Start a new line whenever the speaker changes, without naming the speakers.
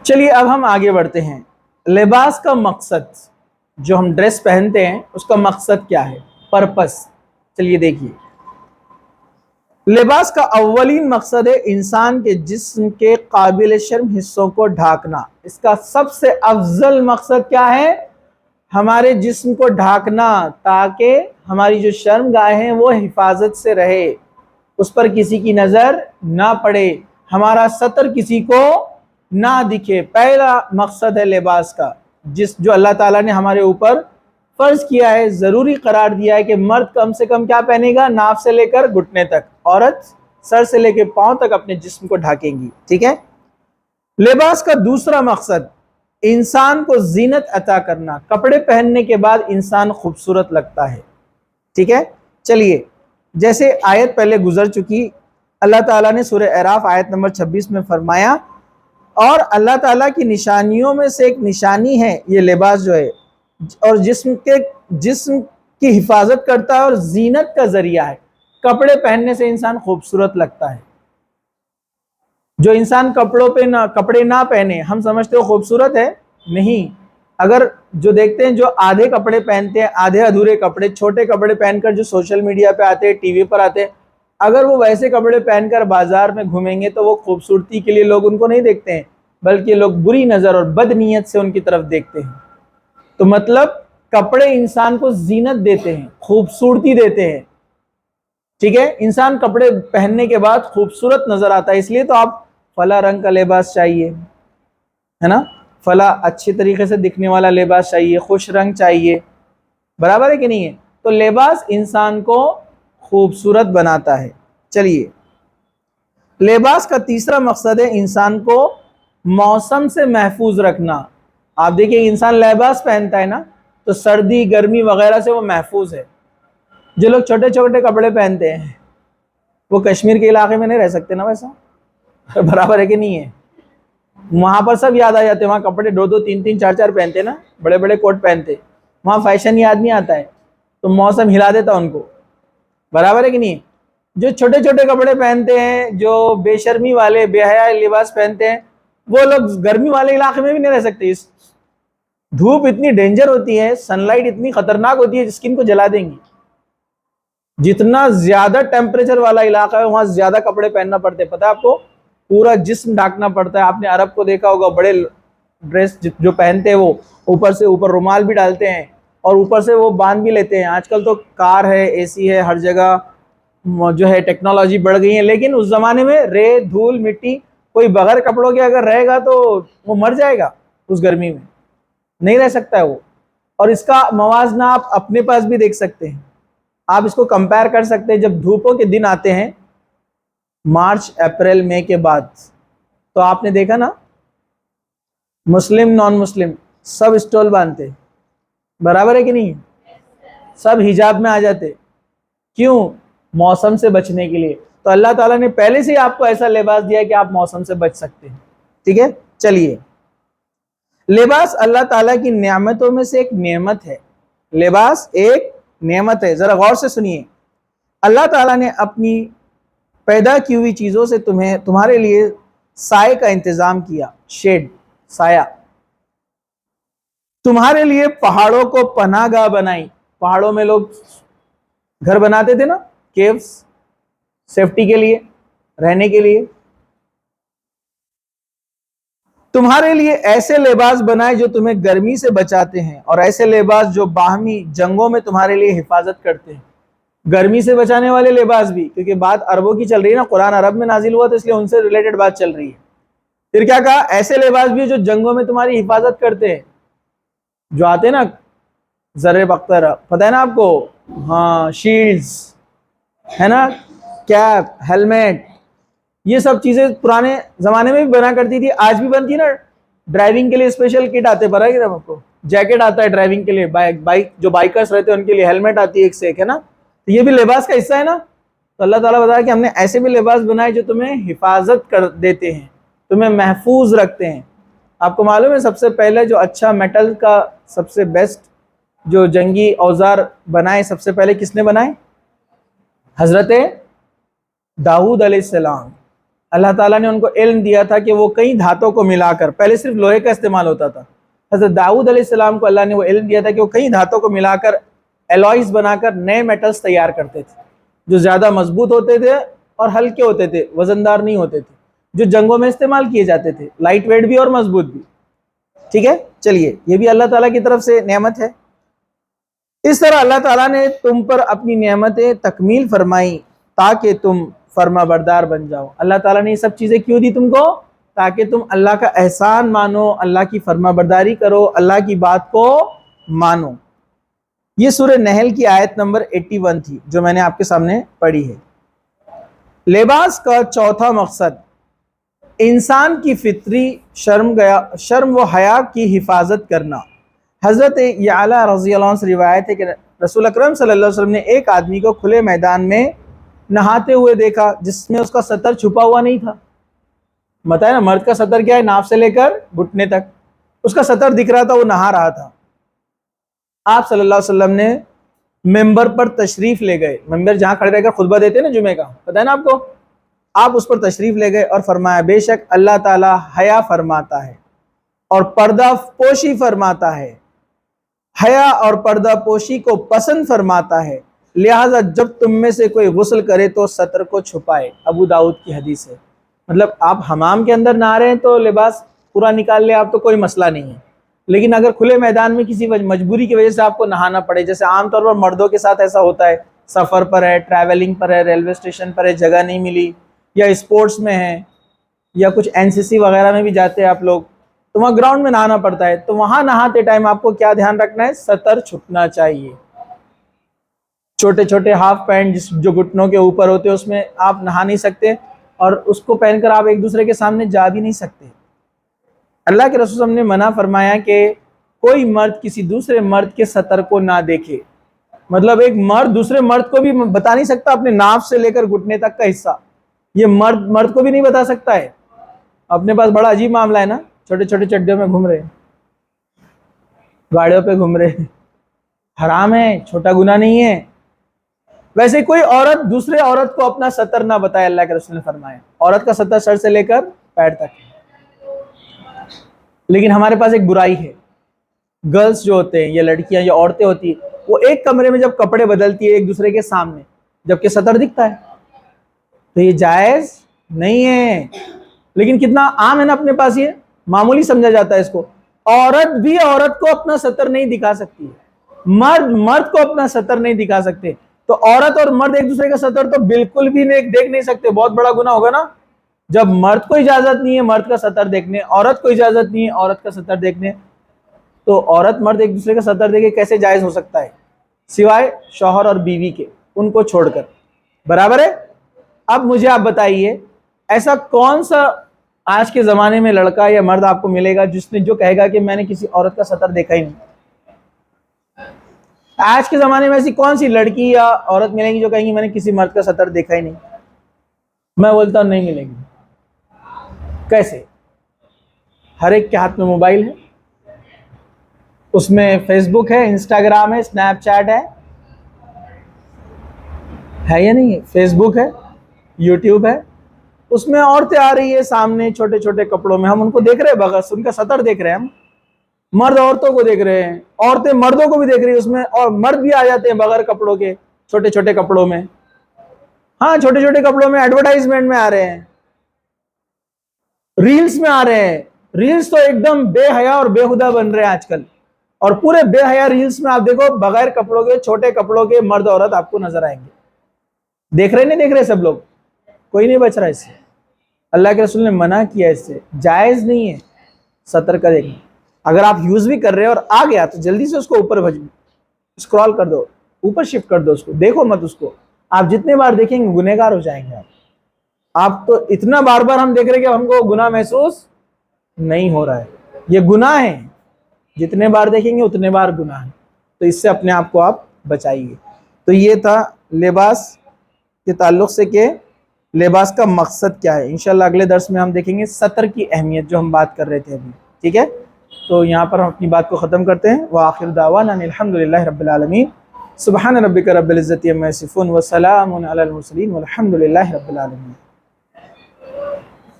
چلیے اب ہم آگے بڑھتے ہیں. لباس کا مقصد، جو ہم ڈریس پہنتے ہیں اس کا مقصد کیا ہے، پرپس. چلیے دیکھیے، لباس کا اولین مقصد ہے انسان کے جسم کے قابل شرم حصوں کو ڈھانکنا. اس کا سب سے افضل مقصد کیا ہے؟ ہمارے جسم کو ڈھانکنا، تاکہ ہماری جو شرم گاہ ہیں وہ حفاظت سے رہے، اس پر کسی کی نظر نہ پڑے، ہمارا سطر کسی کو نہ دکھے. پہلا مقصد ہے لباس کا، جو اللہ تعالیٰ نے ہمارے اوپر فرض کیا ہے، ضروری قرار دیا ہے کہ مرد کم سے کم کیا پہنے گا؟ ناف سے لے کر گھٹنے تک، عورت سر سے لے کے پاؤں تک اپنے جسم کو ڈھانکیں گی. ٹھیک ہے. لباس کا دوسرا مقصد انسان کو زینت عطا کرنا. کپڑے پہننے کے بعد انسان خوبصورت لگتا ہے. ٹھیک ہے. چلیے، جیسے آیت پہلے گزر چکی، اللہ تعالیٰ نے سورہ اعراف آیت نمبر 26 میں فرمایا، اور اللہ تعالیٰ کی نشانیوں میں سے ایک نشانی ہے یہ لباس جو ہے، اور جسم کی حفاظت کرتا ہے اور زینت کا ذریعہ ہے. کپڑے پہننے سے انسان خوبصورت لگتا ہے. جو انسان کپڑے نہ پہنے، ہم سمجھتے ہو خوبصورت ہے؟ نہیں. اگر جو دیکھتے ہیں جو آدھے کپڑے پہنتے ہیں، آدھے ادھورے کپڑے، چھوٹے کپڑے پہن کر جو سوشل میڈیا پہ آتے ہیں، ٹی وی پر آتے ہیں، اگر وہ ویسے کپڑے پہن کر بازار میں گھومیں گے تو وہ خوبصورتی کے لیے لوگ ان کو نہیں دیکھتے ہیں، بلکہ لوگ بری نظر اور بد نیت سے ان کی طرف دیکھتے ہیں. تو مطلب کپڑے انسان کو زینت دیتے ہیں، خوبصورتی دیتے ہیں. ٹھیک ہے. انسان کپڑے پہننے کے بعد خوبصورت نظر آتا ہے. اس لیے تو آپ فلاں رنگ کا لباس چاہیے، ہے نا، فلاں اچھی طریقے سے دکھنے والا لباس چاہیے، خوش رنگ چاہیے. برابر ہے کہ نہیں ہے؟ تو لباس انسان کو خوبصورت بناتا ہے. چلیے، لباس کا تیسرا مقصد ہے انسان کو موسم سے محفوظ رکھنا. آپ دیکھیں، انسان لباس پہنتا ہے نا تو سردی گرمی وغیرہ سے وہ محفوظ ہے. جو لوگ چھوٹے چھوٹے کپڑے پہنتے ہیں وہ کشمیر کے علاقے میں نہیں رہ سکتے نا، ویسا برابر ہے کہ نہیں ہے؟ وہاں پر سب یاد آ جاتے ہیں، وہاں کپڑے دو دو تین تین چار چار پہنتے نا، بڑے بڑے کوٹ پہنتے. وہاں فیشن یاد نہیں آتا ہے تو موسم ہلا دیتا ان کو. برابر ہے کہ نہیں؟ جو چھوٹے چھوٹے کپڑے پہنتے ہیں، جو بے شرمی والے بے حیا لباس پہنتے ہیں، وہ لوگ گرمی والے علاقے میں بھی نہیں رہ سکتے. دھوپ اتنی ڈینجر ہوتی ہے، سن لائٹ اتنی خطرناک ہوتی ہے، اسکن کو جلا دیں گی. جتنا زیادہ ٹیمپریچر والا علاقہ ہے وہاں زیادہ کپڑے پہننا پڑتے ہیں. پتہ ہے آپ کو؟ پورا جسم ڈھانکنا پڑتا ہے. آپ نے عرب کو دیکھا ہوگا، بڑے ڈریس جو پہنتے ہیں وہ اوپر سے اوپر رومال بھی ڈالتے ہیں اور اوپر سے وہ باندھ بھی لیتے ہیں. آج کل تو کار ہے، اے سی ہے، ہر جگہ جو ہے ٹیکنالوجی بڑھ گئی ہے، لیکن اس زمانے میں ریت دھول مٹی، کوئی بغیر کپڑوں کے اگر رہے گا تو وہ مر جائے گا. اس گرمی میں نہیں رہ سکتا ہے وہ. اور اس کا موازنہ آپ اپنے پاس بھی دیکھ سکتے ہیں. آپ اس کو کمپیئر کر سکتے ہیں. جب دھوپوں کے دن آتے ہیں مارچ اپریل مئی کے بعد، تو آپ نے دیکھا نا، مسلم نان مسلم سب اسٹول باندھتے. برابر ہے کہ نہیں؟ سب حجاب میں آ جاتے. کیوں؟ موسم سے بچنے کے لیے. تو اللہ تعالیٰ نے پہلے سے آپ کو ایسا لباس دیا کہ آپ موسم سے بچ سکتے ہیں. ٹھیک ہے. چلیے، لباس اللہ تعالیٰ کی نعمتوں میں سے ایک نعمت ہے. لباس ایک نعمت ہے. ذرا غور سے سنیے. اللہ تعالیٰ نے اپنی پیدا کی ہوئی چیزوں سے تمہارے لیے سائے کا انتظام کیا. شیڈ، سایہ. تمہارے لیے پہاڑوں کو پناہ گاہ بنائی. پہاڑوں میں لوگ گھر بناتے تھے نا، کیوز، سیفٹی کے لیے، رہنے کے لیے. تمہارے لیے ایسے لباس بنائے جو تمہیں گرمی سے بچاتے ہیں، اور ایسے لباس جو باہمی جنگوں میں تمہارے لیے حفاظت کرتے ہیں. گرمی سے بچانے والے لباس بھی، کیونکہ بات عربوں کی چل رہی ہے نا، قرآن عرب میں نازل ہوا تو اس لیے ان سے ریلیٹڈ بات چل رہی ہے. پھر کیا کہا؟ ایسے لباس بھی جو جنگوں میں تمہاری حفاظت کرتے ہیں. جو آتے نا زر بختر، پتہ ہے نا آپ کو؟ ہاں، شیلڈز ہے نا، کیپ، ہیلمٹ، یہ سب چیزیں پرانے زمانے میں بھی بنا کرتی تھی، آج بھی بنتی نا. ڈرائیونگ کے لیے اسپیشل کٹ آتے، پتہ ہے آپ کو؟ جیکٹ آتا ہے ڈرائیونگ کے لیے، بائک جو بائکرز رہتے ہیں ان کے لیے ہیلمٹ آتی ہے ایک سے ایک، ہے نا. تو یہ بھی لباس کا حصہ ہے نا. تو اللہ تعالیٰ بتایا کہ ہم نے ایسے بھی لباس بنائے جو تمہیں حفاظت کر دیتے ہیں، تمہیں محفوظ رکھتے ہیں. آپ کو معلوم ہے سب سے پہلے جو اچھا میٹل کا سب سے بیسٹ جو جنگی اوزار بنائے، سب سے پہلے کس نے بنائے؟ حضرت داؤد علیہ السلام. اللہ تعالیٰ نے ان کو علم دیا تھا کہ وہ کئی دھاتوں کو ملا کر، پہلے صرف لوہے کا استعمال ہوتا تھا، حضرت داؤد علیہ السلام کو اللہ نے وہ علم دیا تھا کہ وہ کئی دھاتوں کو ملا کر الوائز بنا کر نئے میٹلز تیار کرتے تھے، جو زیادہ مضبوط ہوتے تھے اور ہلکے ہوتے تھے، وزندار نہیں ہوتے تھے، جو جنگوں میں استعمال کیے جاتے تھے، لائٹ ویٹ بھی اور مضبوط بھی. ٹھیک ہے، چلیے یہ بھی اللہ تعالیٰ کی طرف سے نعمت ہے. اس طرح اللہ تعالیٰ نے تم پر اپنی نعمتیں تکمیل فرمائی تاکہ تم فرما بردار بن جاؤ. اللہ تعالیٰ نے یہ سب چیزیں کیوں دی تم کو؟ تاکہ تم اللہ کا احسان مانو، اللہ کی فرما برداری کرو، اللہ کی بات کو مانو. یہ سورہ نحل کی آیت نمبر 81 تھی جو میں نے آپ کے سامنے پڑھی ہے. لباس کا چوتھا مقصد انسان کی فطری شرم و حیا کی حفاظت کرنا. حضرت یعلا رضی اللہ عنہ سے روایت ہے کہ رسول اکرم صلی اللہ علیہ وسلم نے ایک آدمی کو کھلے میدان میں نہاتے ہوئے دیکھا جس میں اس کا سطر چھپا ہوا نہیں تھا. بتایا نا، مرد کا سطر کیا ہے؟ ناف سے لے کر گھٹنے تک. اس کا سطر دکھ رہا تھا، وہ نہا رہا تھا. آپ صلی اللہ علیہ وسلم نے ممبر پر تشریف لے گئے. ممبر جہاں کھڑے رہ کر خطبہ دیتے ہیں نا جمعے کا، پتہ ہے نا آپ کو. آپ اس پر تشریف لے گئے اور فرمایا بے شک اللہ تعالیٰ حیا فرماتا ہے اور پردہ پوشی فرماتا ہے، حیا اور پردہ پوشی کو پسند فرماتا ہے، لہٰذا جب تم میں سے کوئی غسل کرے تو سطر کو چھپائے. ابو داؤد کی حدیث ہے. مطلب آپ حمام کے اندر نہا رہے ہیں تو لباس پورا نکال لیں آپ تو کوئی مسئلہ نہیں ہے، لیکن اگر کھلے میدان میں کسی مجبوری کی وجہ سے آپ کو نہانا پڑے، جیسے عام طور پر مردوں کے ساتھ ایسا ہوتا ہے، سفر پر ہے، ٹریولنگ پر ہے، ریلوے اسٹیشن پر ہے، جگہ نہیں ملی، یا اسپورٹس میں ہے، یا کچھ NCC وغیرہ میں بھی جاتے ہیں آپ لوگ، تو وہاں گراؤنڈ میں نہانا پڑتا ہے. تو وہاں نہاتے ٹائم آپ کو کیا دھیان رکھنا ہے؟ سطر چھپنا چاہیے. چھوٹے چھوٹے ہاف پینٹ جو گھٹنوں کے اوپر ہوتے ہیں اس میں آپ نہا نہیں سکتے، اور اس کو پہن کر آپ ایک دوسرے کے سامنے جا بھی نہیں سکتے. اللہ کے رسول صلی اللہ علیہ وسلم نے منع فرمایا کہ کوئی مرد کسی دوسرے مرد کے سطر کو نہ دیکھے. مطلب ایک مرد دوسرے مرد کو بھی بتا نہیں سکتا اپنے ناف سے لے کر گھٹنے تک کا حصہ. یہ مرد کو بھی نہیں بتا سکتا ہے. اپنے پاس بڑا عجیب معاملہ ہے نا، چھوٹے چھوٹے چڈیوں میں گھوم رہے، گاڑیوں پہ گھوم رہے، حرام ہے، چھوٹا گناہ نہیں ہے. ویسے کوئی عورت دوسرے عورت کو اپنا سطر نہ بتائے. اللہ کے رسول نے فرمایا عورت کا سطر سر سے لے کر پیر تک. لیکن ہمارے پاس ایک برائی ہے، گرلز جو ہوتے ہیں یا لڑکیاں یا عورتیں ہوتی ہیں، وہ ایک کمرے میں جب کپڑے بدلتی ہے ایک دوسرے کے سامنے جبکہ سطر دکھتا ہے، تو یہ جائز نہیں ہے. لیکن کتنا عام ہے نا اپنے پاس، یہ معمولی سمجھا جاتا ہے اس کو. عورت بھی عورت کو اپنا سطر نہیں دکھا سکتی، مرد کو اپنا سطر نہیں دکھا سکتے. تو عورت اور مرد ایک دوسرے کا سطر تو بالکل بھی دیکھ نہیں سکتے. بہت بڑا گناہ ہوگا نا جب مرد کو اجازت نہیں ہے مرد کا سطر دیکھنے، عورت کو اجازت نہیں ہے عورت کا سطر دیکھنے، تو عورت مرد ایک دوسرے کا سطر دیکھے کیسے جائز ہو سکتا ہے؟ سوائے شوہر اور بیوی کے، ان کو چھوڑ کر. برابر ہے؟ اب مجھے آپ بتائیے ایسا کون سا آج کے زمانے میں لڑکا یا مرد آپ کو ملے گا جس نے جو کہے گا کہ میں نے کسی عورت کا سطر دیکھا ہی نہیں؟ آج کے زمانے میں ایسی کون سی لڑکی یا عورت ملے گی جو کہیں گی میں نے کسی مرد کا سطر دیکھا ہی نہیں؟ میں بولتا ہوں نہیں ملے گی. کیسے؟ ہر ایک کے ہاتھ میں موبائل ہے، اس میں فیس بک ہے، انسٹاگرام ہے، اسنیپ چیٹ ہے یا نہیں ہے؟ فیس بک ہے، یوٹیوب ہے، اس میں عورتیں آ رہی ہے سامنے چھوٹے چھوٹے کپڑوں میں، ہم ان کو دیکھ رہے ہیں، بغیر ان کا سطر دیکھ رہے ہیں. ہم مرد عورتوں کو دیکھ رہے ہیں، عورتیں مردوں کو بھی دیکھ رہی ہیں اس میں، اور مرد بھی آ جاتے ہیں بغیر کپڑوں کے چھوٹے چھوٹے کپڑوں میں. ہاں چھوٹے چھوٹے کپڑوں میں ایڈورٹائزمنٹ میں آ رہے ہیں، ریلز میں آ رہے ہیں. ریلز تو ایک دم بے حیا اور بے ہدہ بن رہے ہیں آج کل، اور پورے بے حیا ریلز میں آپ دیکھو بغیر کپڑوں کے چھوٹے کپڑوں کے مرد عورت آپ کو نظر آئیں گے. دیکھ رہے نہیں دیکھ رہے سب لوگ؟ کوئی نہیں بچ رہا اس سے. اللہ کے رسول نے منع کیا، اس سے جائز نہیں ہے سطر کا دیکھنا. اگر آپ یوز بھی کر رہے ہیں اور آ گیا تو جلدی سے اس کو اوپر اسکرال کر دو، اوپر شفٹ کر دو اس کو، دیکھو مت اس کو. آپ جتنے بار دیکھیں گے گنہگار ہو جائیں گے. آپ تو اتنا بار بار ہم دیکھ رہے کہ ہم کو گناہ محسوس نہیں ہو رہا ہے. یہ گناہ ہے، جتنے بار دیکھیں گے اتنے بار گناہ ہے. تو اس سے اپنے آپ کو آپ بچائیے. تو یہ تھا لباس کے تعلق سے کہ لباس کا مقصد کیا ہے. انشاءاللہ اگلے درس میں ہم دیکھیں گے سطر کی اہمیت جو ہم بات کر رہے تھے ابھی. ٹھیک ہے، تو یہاں پر ہم اپنی بات کو ختم کرتے ہیں. وآخر دعوانا الحمدللہ رب العالمین. سبحان ربک رب العزت عما یصفون وسلام علی المرسلین والحمدللہ رب العالمین.